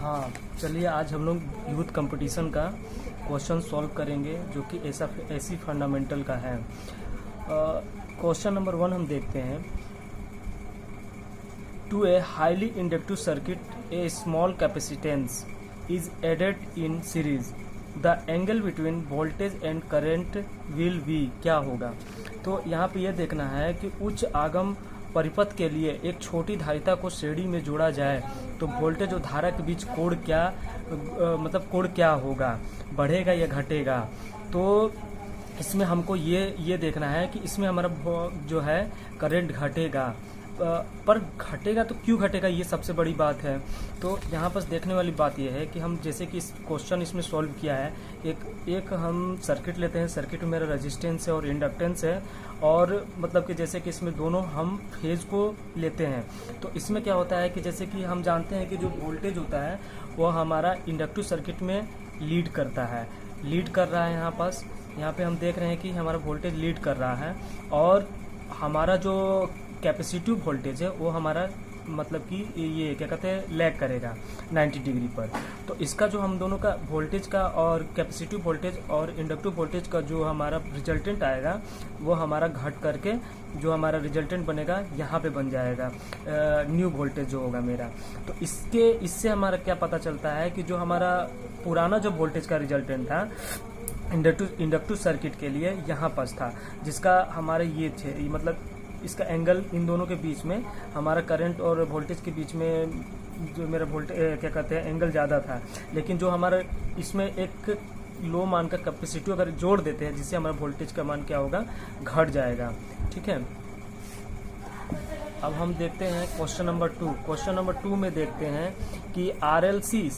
हाँ, चलिए आज हम लोग यूथ कंपटीशन का क्वेश्चन सॉल्व करेंगे जो कि ऐसी फंडामेंटल का है। क्वेश्चन नंबर 1 हम देखते हैं। To a highly inductive circuit a small capacitance is added in series, the angle between voltage and current will be, क्या होगा। तो यहाँ पे ये देखना है कि उच्च आगम परिपथ के लिए एक छोटी धारिता को श्रेणी में जोड़ा जाए तो वोल्टेज और धारा के बीच कोण क्या होगा, बढ़ेगा या घटेगा। तो इसमें हमको ये देखना है कि इसमें हमारा जो है करंट घटेगा, पर घटेगा तो क्यों घटेगा, ये सबसे बड़ी बात है। तो यहाँ पर देखने वाली बात यह है कि हम जैसे कि इस क्वेश्चन इसमें सॉल्व किया है, एक हम सर्किट लेते हैं। सर्किट में मेरा रेजिस्टेंस है और इंडक्टेंस है, और मतलब कि जैसे कि इसमें दोनों हम फेज को लेते हैं। तो इसमें क्या होता है कि जैसे कि हम जानते हैं कि जो वोल्टेज होता है वो हमारा इंडक्टिव सर्किट में लीड करता है, लीड कर रहा है। यहाँ पे हम देख रहे हैं कि हमारा वोल्टेज लीड कर रहा है, और हमारा जो कैपेसिटिव वोल्टेज है वो हमारा मतलब कि ये क्या कहते हैं लैग करेगा 90 डिग्री पर। तो इसका जो हम दोनों का वोल्टेज का और कैपेसिटिव वोल्टेज और इंडक्टिव वोल्टेज का जो हमारा रिजल्टेंट आएगा वो हमारा घट करके जो हमारा रिजल्टेंट बनेगा यहाँ पे बन जाएगा न्यू वोल्टेज जो होगा मेरा। तो इससे हमारा क्या पता चलता है कि जो हमारा पुराना जो वोल्टेज का रिजल्टेंट था इंडक्टिव सर्किट के लिए यहाँ पास था, जिसका हमारे ये थे मतलब इसका एंगल इन दोनों के बीच में हमारा करंट और वोल्टेज के बीच में जो मेरा वोल्टेज क्या कहते हैं एंगल ज़्यादा था। लेकिन जो हमारा इसमें एक लो मान का कैपेसिटी अगर जोड़ देते हैं जिससे हमारा वोल्टेज का मान क्या होगा, घट जाएगा। ठीक है, अब हम देखते हैं क्वेश्चन नंबर 2। क्वेश्चन नंबर 2 में देखते हैं कि RLC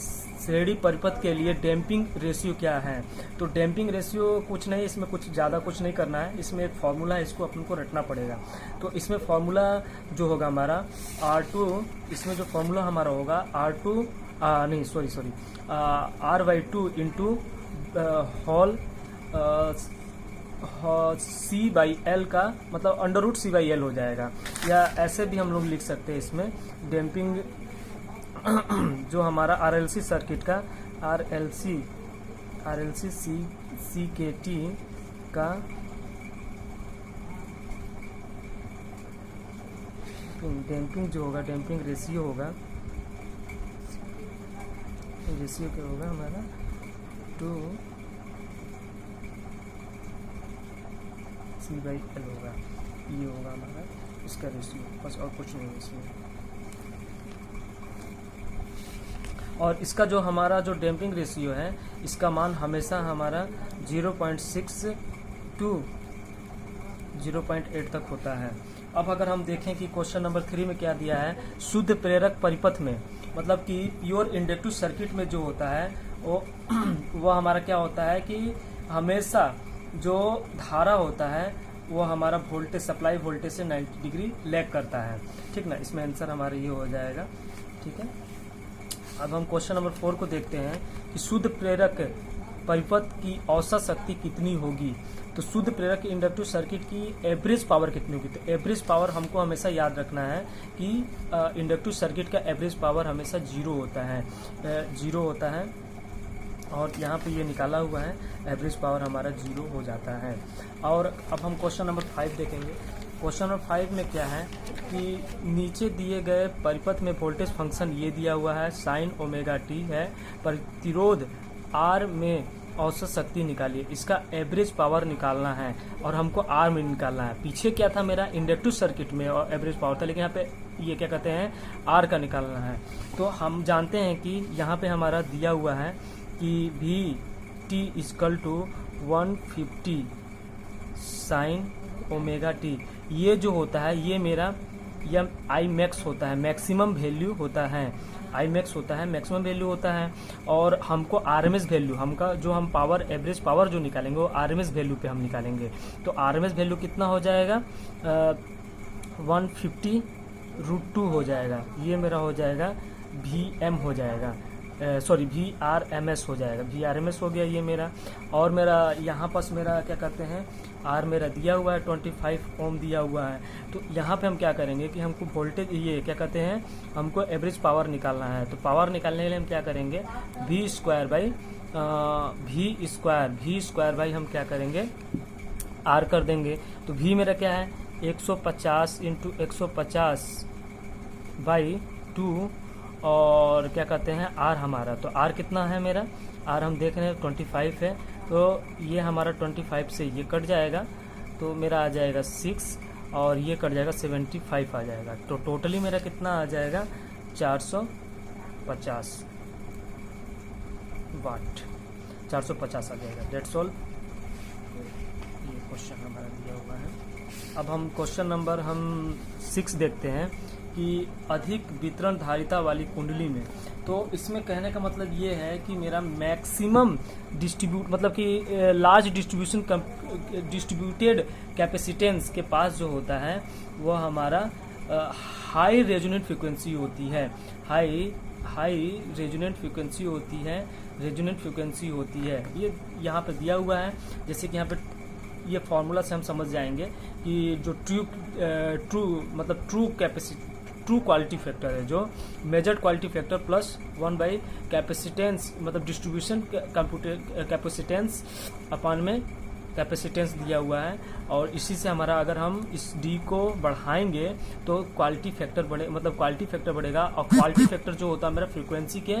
श्रेणी परिपथ के लिए डैम्पिंग रेशियो क्या है। तो डैम्पिंग रेशियो कुछ नहीं, इसमें कुछ ज़्यादा कुछ नहीं करना है। इसमें एक फार्मूला है, इसको अपन को रटना पड़ेगा। तो इसमें फार्मूला जो होगा हमारा R2, इसमें जो फार्मूला हमारा होगा R/2 इंटू होल C/L का मतलब √C/L हो जाएगा, या ऐसे भी हम लोग लिख सकते हैं। इसमें डैम्पिंग जो हमारा RLC सर्किट का RLC CKT का डैम्पिंग जो होगा, डैम्पिंग रेशियो होगा, रेशियो क्या होगा हमारा 2C/L होगा, ये होगा हमारा इसका रेशियो, बस और कुछ नहीं है इसमें। और इसका जो हमारा जो डैम्पिंग रेशियो है इसका मान हमेशा हमारा 0.6 टू 0.8 तक होता है। अब अगर हम देखें कि क्वेश्चन नंबर 3 में क्या दिया है, शुद्ध प्रेरक परिपथ में मतलब कि प्योर इंडक्टिव सर्किट में जो होता है वो हमारा क्या होता है कि हमेशा जो धारा होता है वो हमारा वोल्टेज सप्लाई वोल्टेज से 90 डिग्री लैग करता है। ठीक ना, इसमें आंसर हमारा ये हो जाएगा। ठीक है, अब हम क्वेश्चन नंबर 4 को देखते हैं कि शुद्ध प्रेरक परिपथ की औसत शक्ति कितनी होगी। तो शुद्ध प्रेरक इंडक्टिव सर्किट की एवरेज पावर कितनी होगी। तो एवरेज पावर हमको हमेशा याद रखना है कि इंडक्टिव सर्किट का एवरेज पावर हमेशा 0 होता है, 0 होता है। और यहाँ पे ये निकाला हुआ है, एवरेज पावर हमारा 0 हो जाता है। और अब हम क्वेश्चन नंबर 5 देखेंगे। क्वेश्चन नंबर 5 में क्या है कि नीचे दिए गए परिपथ में वोल्टेज फंक्शन ये दिया हुआ है sin ω t है, प्रतिरोध R में औसत शक्ति निकालिए। इसका एवरेज पावर निकालना है और हमको R में निकालना है। पीछे क्या था मेरा इंडक्टिव सर्किट में और एवरेज पावर था, लेकिन यहाँ पे ये क्या कहते हैं R का निकालना है। तो हम जानते हैं कि यहाँ पे हमारा दिया हुआ है कि VT = 150 sin ω t। ये जो होता है ये मेरा यह I max होता है, मैक्सिमम वैल्यू होता है। I max होता है, मैक्सिमम वैल्यू होता है। और हमको RMS वैल्यू हमका जो हम पावर एवरेज पावर जो निकालेंगे वो RMS वैल्यू पे हम निकालेंगे। तो RMS वैल्यू कितना हो जाएगा 150 √2 हो जाएगा, ये मेरा हो जाएगा VM हो जाएगा। सॉरी VRMS हो जाएगा, VRMS हो गया ये मेरा। और मेरा यहाँ पास मेरा क्या कहते हैं आर मेरा दिया हुआ है 25 ओम दिया हुआ है। तो यहाँ पे हम क्या करेंगे कि हमको वोल्टेज ये क्या कहते हैं हमको एवरेज पावर निकालना है। तो पावर निकालने के लिए हम क्या करेंगे V स्क्वायर बाई हम क्या करेंगे R कर देंगे। तो V मेरा क्या है 150 इंटू 150 बाई 2 और क्या कहते हैं R हमारा, तो R कितना है मेरा, R हम देख रहे हैं 25 है। तो ये हमारा 25 से ये कट जाएगा तो मेरा आ जाएगा 6 और ये कट जाएगा 75 आ जाएगा। तो टोटली मेरा कितना आ जाएगा 450 वाट, 450 आ जाएगा। डेट्स ऑल, ये क्वेश्चन हमारा दिया हुआ है। अब हम क्वेश्चन नंबर 6 देखते हैं कि अधिक वितरण धारिता वाली कुंडली में। तो इसमें कहने का मतलब ये है कि मेरा मैक्सिमम मतलब कि लार्ज डिस्ट्रीब्यूटेड कैपेसिटेंस के पास जो होता है वो हमारा हाई रेजोनेंट फ्रीक्वेंसी होती है, हाई रेजोनेंट फ्रीक्वेंसी होती है। ये यहाँ पे दिया हुआ है, जैसे कि यहाँ पे ये फॉर्मूला से हम समझ जाएंगे कि जो ट्रू क्वालिटी फैक्टर है, जो measured quality factor plus 1 by capacitance मतलब डिस्ट्रीब्यूशन कैपेसिटेंस अपन में कैपेसिटेंस दिया हुआ है। और इसी से हमारा अगर हम इस डी को बढ़ाएंगे तो क्वालिटी फैक्टर बढ़ेगा। और क्वालिटी फैक्टर जो होता है मेरा फ्रीक्वेंसी के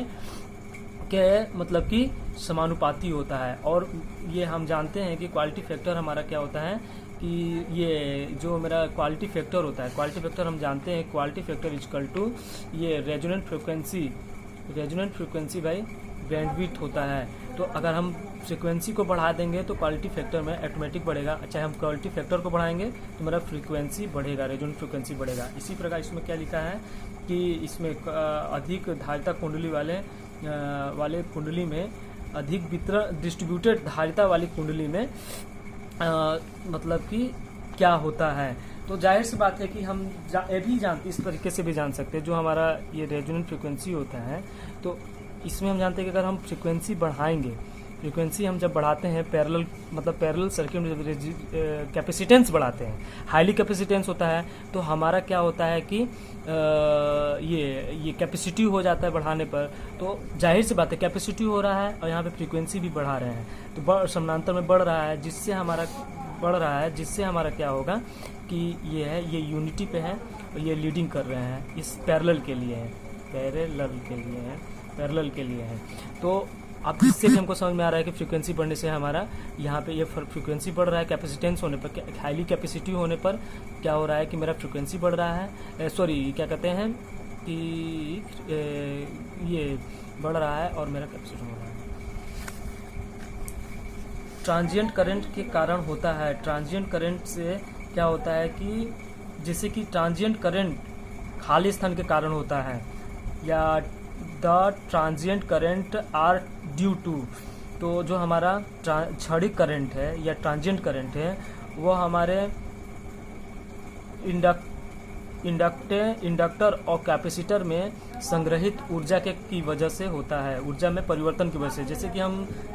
मतलब कि समानुपाती होता है। और ये हम जानते हैं कि क्वालिटी फैक्टर हमारा क्या होता है कि ये जो मेरा क्वालिटी फैक्टर होता है, क्वालिटी फैक्टर हम जानते हैं क्वालिटी फैक्टर इक्वल टू ये रेजोनेंट फ्रीक्वेंसी बाई बैंडविड्थ होता है। तो अगर हम फ्रीक्वेंसी को बढ़ा देंगे तो क्वालिटी फैक्टर में ऑटोमेटिक बढ़ेगा, चाहे हम क्वालिटी फैक्टर को बढ़ाएंगे तो मेरा फ्रीक्वेंसी बढ़ेगा, रेजोनेंट फ्रीक्वेंसी बढ़ेगा। इसी प्रकार इसमें क्या लिखा है कि इसमें अधिक धारिता कुंडली वाले कुंडली में अधिक वितरण डिस्ट्रीब्यूटेड धारिता वाली कुंडली में मतलब कि क्या होता है। तो जाहिर सी बात है कि हम ये भी जानते, इस तरीके से भी जान सकते हैं, जो हमारा ये रेजोनेंट फ्रीक्वेंसी होता है तो इसमें हम जानते हैं कि अगर हम फ्रीक्वेंसी बढ़ाएंगे, फ्रीक्वेंसी हम जब बढ़ाते हैं पैरेलल सर्किट में जब कैपेसिटेंस बढ़ाते हैं, हाईली कैपेसिटेंस होता है तो हमारा क्या होता है कि ये कैपेसिटी हो जाता है बढ़ाने पर। तो जाहिर सी बात है कैपेसिटी हो रहा है और यहाँ पे फ्रीक्वेंसी भी बढ़ा रहे हैं तो समानांतर में बढ़ रहा है, जिससे हमारा क्या होगा कि ये यूनिटी पे है और ये लीडिंग कर रहे हैं, इस पैरेलल के लिए है। तो अब इससे भी हमको समझ में आ रहा है कि फ्रीक्वेंसी बढ़ने से हमारा यहाँ पे ये फ्रीक्वेंसी बढ़ रहा है, कैपेसिटेंस होने पर, हाईली कैपेसिटी होने पर क्या हो रहा है कि मेरा फ्रीक्वेंसी बढ़ रहा है, क्या कहते हैं कि ये बढ़ रहा है और मेरा कैपेसिटी हो रहा है। ट्रांजिएंट करंट के कारण होता है, ट्रांजिएंट करंट से क्या होता है कि जैसे कि ट्रांजिएंट करंट खाली स्थान के कारण होता है, या the transient current are due to, तो जो हमारा क्षणिक करंट है या ट्रांजिएंट करंट है वो हमारे इंडक्टर और कैपेसिटर में संग्रहित ऊर्जा की वजह से होता है, ऊर्जा में परिवर्तन की वजह से। जैसे कि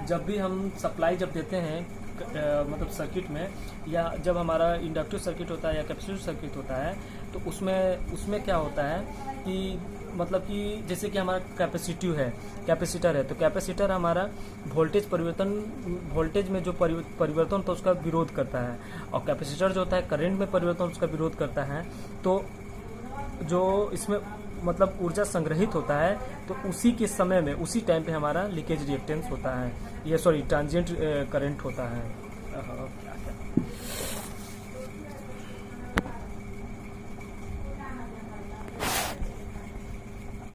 जब भी हम सप्लाई देते हैं मतलब सर्किट में, या जब हमारा इंडक्टिव सर्किट होता है या कैपेसिटिव सर्किट होता है तो उसमें क्या होता है कि मतलब कि जैसे कि हमारा कैपेसिटर है तो कैपेसिटर हमारा वोल्टेज में जो परिवर्तन होता है उसका विरोध करता है, और कैपेसिटर जो होता है करंट में परिवर्तन उसका विरोध करता है। तो जो इसमें मतलब ऊर्जा संग्रहित होता है तो उसी के समय में उसी टाइम पे हमारा लीकेज रिएक्टेंस होता है, ट्रांजिएंट करंट होता है।